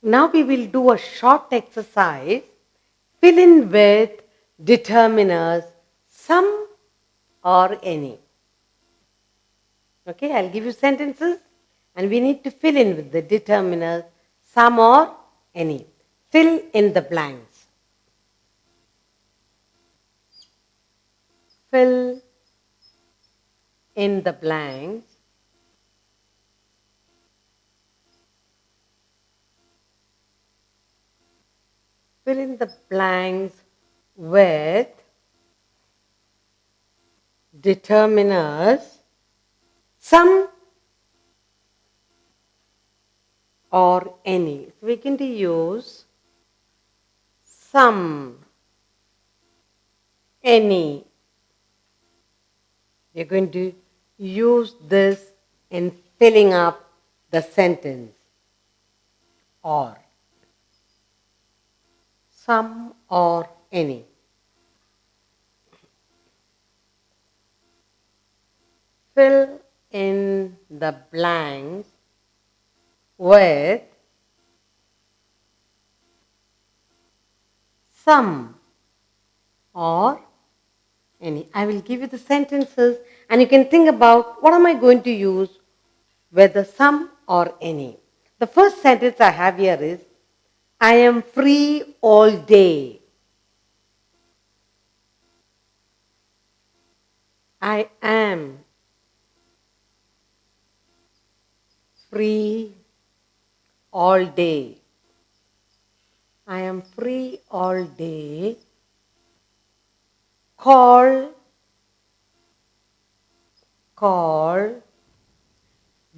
Now we will do a short exercise. Fill in with determiners, some or any. Okay, I'll give you sentences and we need to fill in with the determiners, some or any. Fill in the blanks. Fill in the blanks. Fill in the blanks with determiners, some or any. So we can use some, any. We're going to use this in filling up the sentence. Or. Some or any. Fill in the blanks with some or any. I will give you the sentences and you can think about what am I going to use, whether some or any. The first sentence I have here is, I am free all day. I am free all day. I am free all day. Call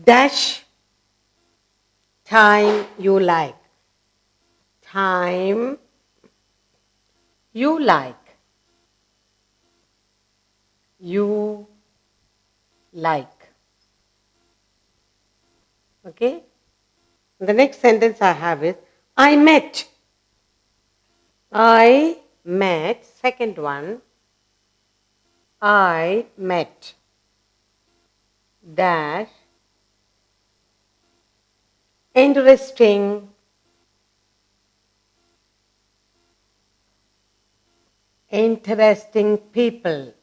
dash time you like. Time you like. You like. Okay? The next sentence I have is, I met. I met. Second one. I met. Dash. Interesting. Interesting people.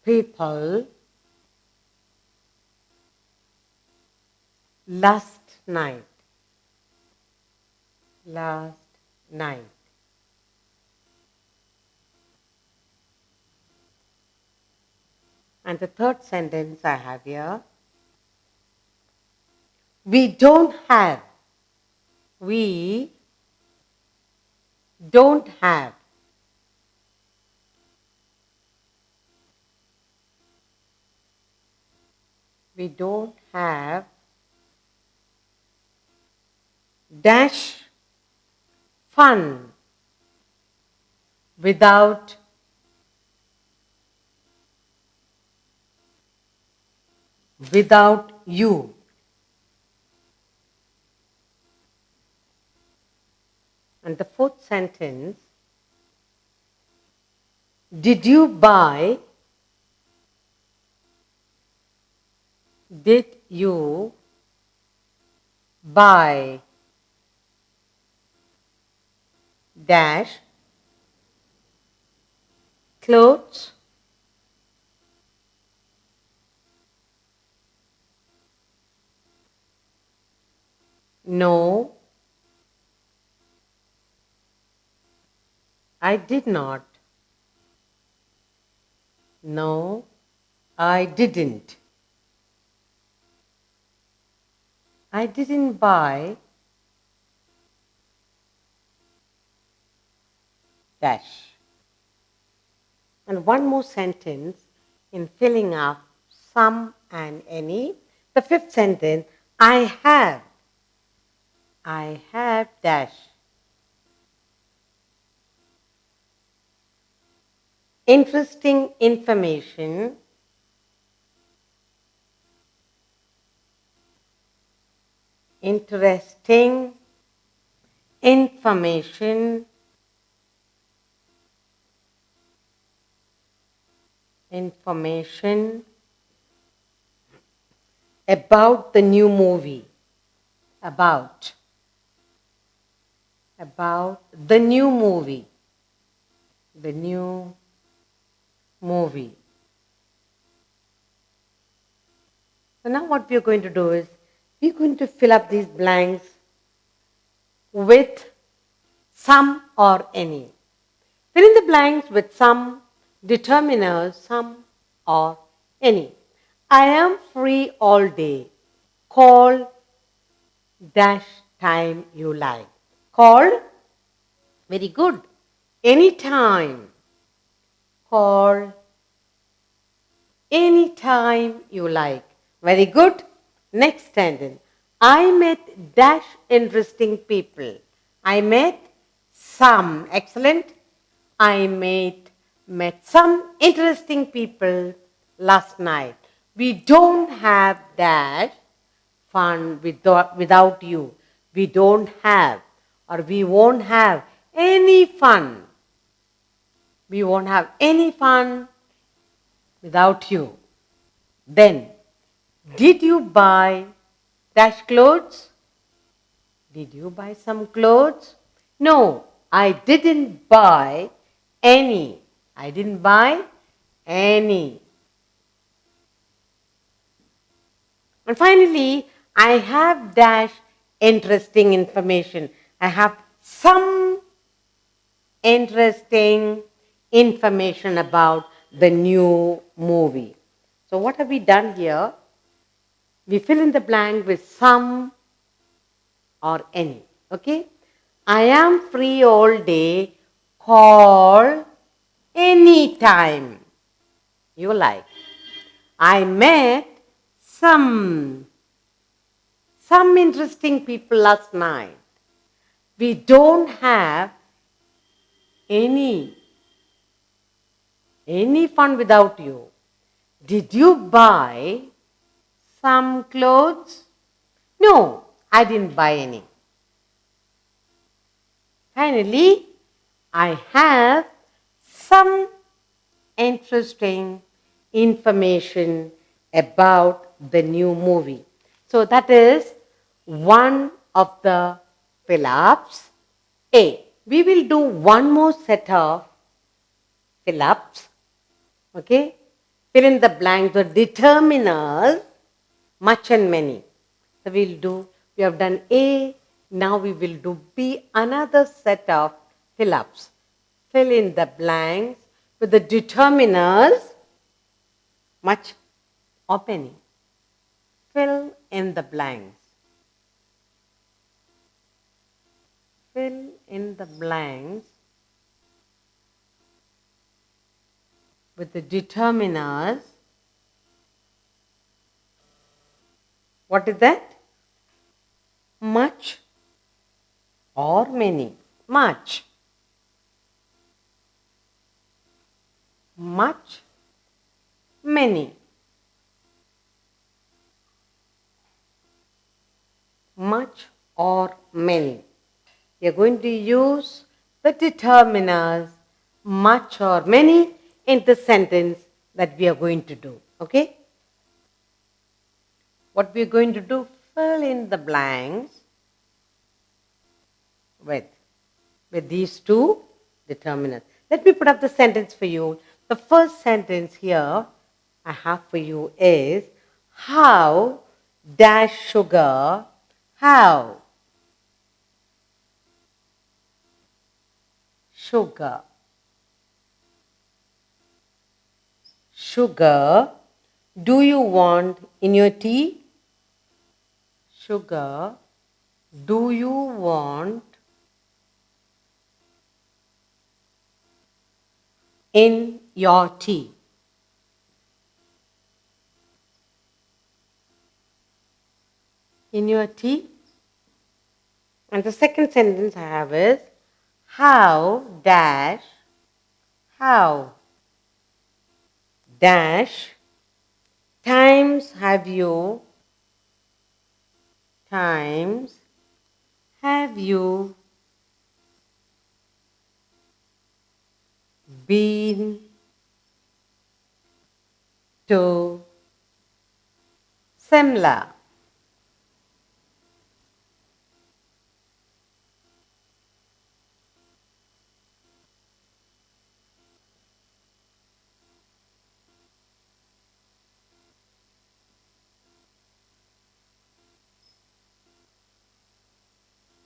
People. Last night. Last night. And the third sentence I have here. We don't have. We don't have. We don't have dash fun without you. And the fourth sentence, did you buy dash clothes no I did not. No, I didn't. I didn't buy dash. And one more sentence in filling up some and any. The fifth sentence, I have dash. Interesting information. Interesting information. Information about the new movie. about the new movie. The new movie. So now what we are going to do is we're going to fill up these blanks with some or any. Fill in the blanks with some determiners, some or any. I am free all day. Call dash time you like. Call, very good. Anytime. Call anytime you like. Very good. Next sentence. I met dash interesting people. I met some. Excellent. I met some interesting people last night. We don't have dash fun without you. We don't have or we won't have any fun. We won't have any fun without you. Then, did you buy dash clothes? Did you buy some clothes? No, I didn't buy any. I didn't buy any. And finally, I have dash interesting information. I have some interesting information about the new movie. So what have we done here? We fill in the blank with some or any. Okay? I am free all day. Call anytime you like. I met some interesting people last night. We don't have any fun without you. Did you buy some clothes? No, I didn't buy any. Finally, I have some interesting information about the new movie. So that is one of the fill-ups. A. We will do one more set of fill-ups. Okay? Fill in the blanks or determiners, much and many. So we have done A, now we will do B, another set of fill-ups. Fill in the blanks with the determiners, much or many. Fill in the blanks. Fill in the blanks with the determiners. What is that? Much or many. Much. Much. Many. Much or many. We are going to use the determiners much or many in the sentence that we are going to do. Okay? What we are going to do, fill in the blanks with these two determinants. Let me put up the sentence for you. The first sentence here I have for you is, how dash sugar, how sugar, sugar, do you want in your tea? Sugar, do you want in your tea? In your tea? And the second sentence I have is, how dash times have you been to Simla?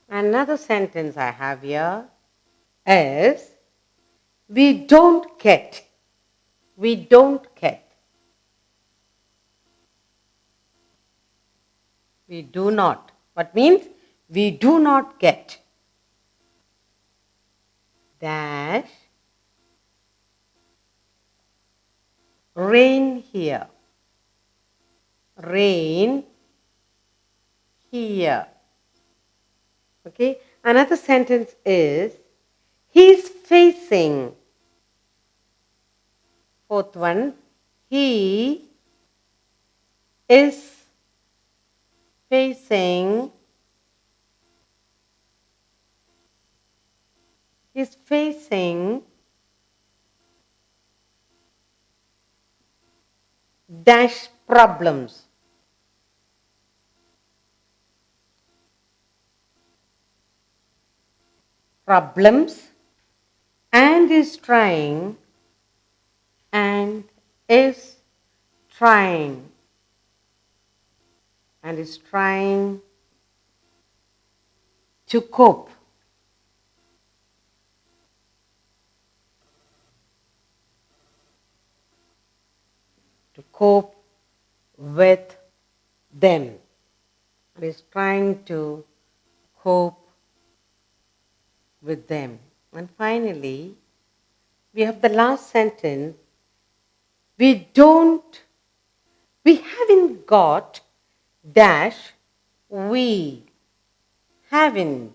Another sentence I have here is we don't get. We don't get. We do not. What means? We do not get. Dash. Rain here. Rain here. Okay. Another sentence is he's facing. Fourth one. He is facing. Is facing dash problems. Problems and is trying and is trying and is trying to cope. To cope with them. And is trying to cope with them. And finally, we have the last sentence. We haven't got dash, we haven't.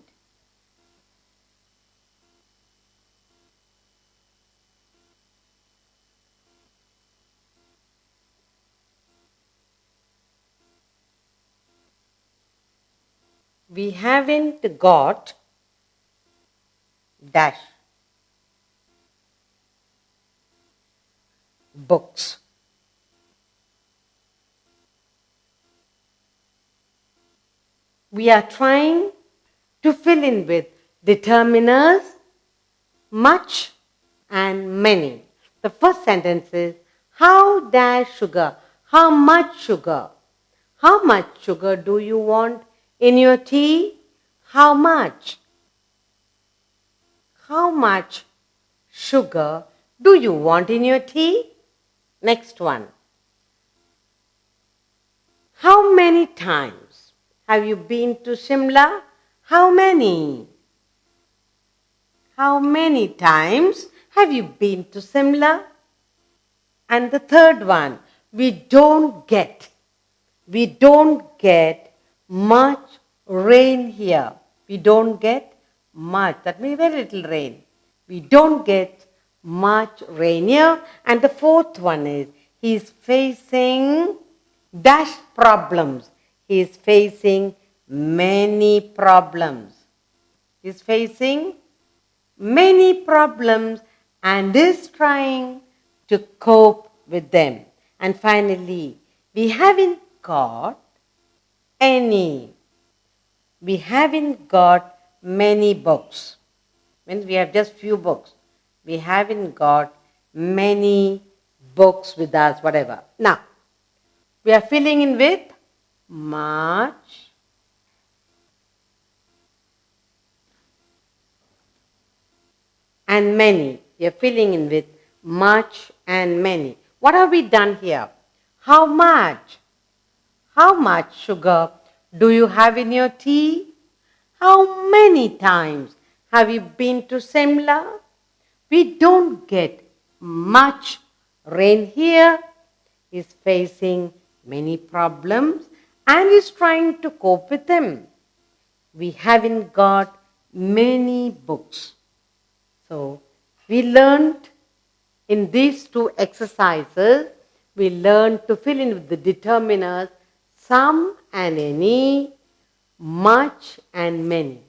We haven't got dash books. We are trying to fill in with determiners, much and many. The first sentence is, how dash sugar? How much sugar? How much sugar do you want in your tea? How much? How much sugar do you want in your tea? Next one. How many times have you been to Shimla? How many? How many times have you been to Shimla? And the third one, we don't get much rain here. We don't get much. That means very little rain. We don't get much rain here. And the fourth one is, he is facing dash problems. He is facing many problems. He is facing many problems and is trying to cope with them. And finally, we haven't got any. We haven't got many books. Means we have just few books. We haven't got many books with us, whatever. Now, we are filling in with much and many. We are filling in with much and many. What have we done here? How much? How much sugar do you have in your tea? How many times have you been to Simla? We don't get much rain here. He's facing many problems and is trying to cope with them. We haven't got many books. So we learned in these two exercises, we learned to fill in with the determiners some and any, much and many.